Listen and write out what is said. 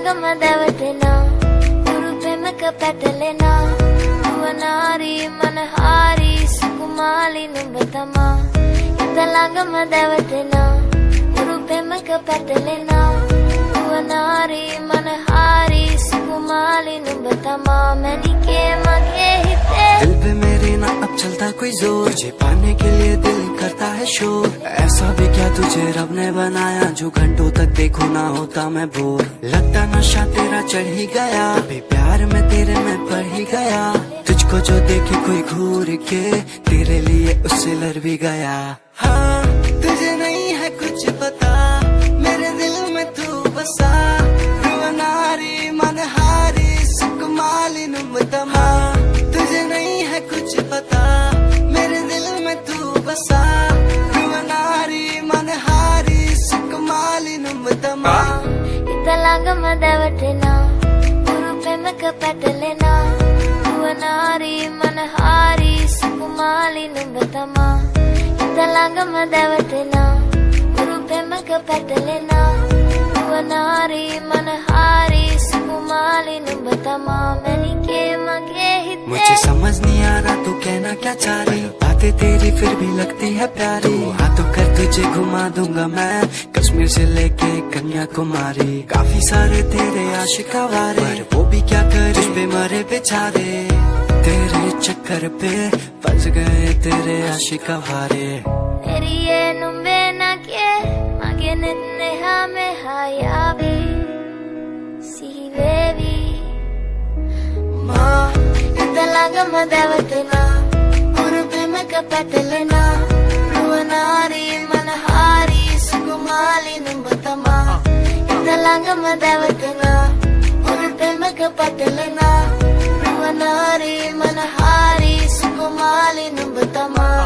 ළඟම දැවටෙනා උරු පෙමක පැටලෙනා නුවනාරී මනහාරී සුකුමාලි නුඹ තමා හිත ළඟම දැවටෙනා උරු පෙමක පැටලෙනා නුවනාරී මනහාරී සුකුමාලි නුඹ තමා මැණිකේ මගේ හිතේ दिल पे मेरे ना अब चलता कोई जोर तुझे पाने के लिए दिल करता है शोर ऐसा भी क्या तुझे रब ने बनाया जो घंटों तक देखो ना होता मैं बोर लगता नशा तेरा चढ़ ही गया अभी प्यार में तेरे में पड़ ही गया तुझको जो देखे कोई घूर के तेरे लिए उससे लड़ भी गया हाँ तुझे नहीं है कुछ पता मेरे दिल में तू बसा रुवनारी मनहारी सुकुमाली नुम तमा तुझे नहीं है कुछ पता मेरे दिल में तू बसा रुवनारी मनहारी सुकुमाली नुम तमा හිත ළඟම දැවටෙනා උරු පෙමක පැටලෙනා නුවනාරී මනහාරී සුකුමාලි නුඹ තමා හිත ළඟම දැවටෙනා උරු පෙමක පැටලෙනා නුවනාරී මනහාරී සුකුමාලි නුඹ තමා මැණිකේ මගේ मुझे හිතේ समझ नहीं आ रहा तू कहना क्या चाह रही बातें तेरी फिर भी लगती है प्यारी हाथों कर तुझे घुमा दूंगा मैं कश्मीर से लेके कन्याकुमारी काफी सारे तेरे आशिका वारे पर वो भी क्या करे तुझ पे मरे बेचारे तेरे चक्कर पे फंस गए तेरे आशिका वारे එරියේ නුඹේ නගේ මගේ නෙත් මෙහා මෙහා යාවි සිහි වේවි මා හිත ළඟම දැවටෙනා උරු පෙමක පැටලෙනා නුවනාරී මනහාරී සුකුමාලි නුඹ තමා හිත ළඟම දැවටෙනා උරු පෙමක පැටලෙනා නුවනාරී මනහාරී සුකුමාලි නුඹ තමා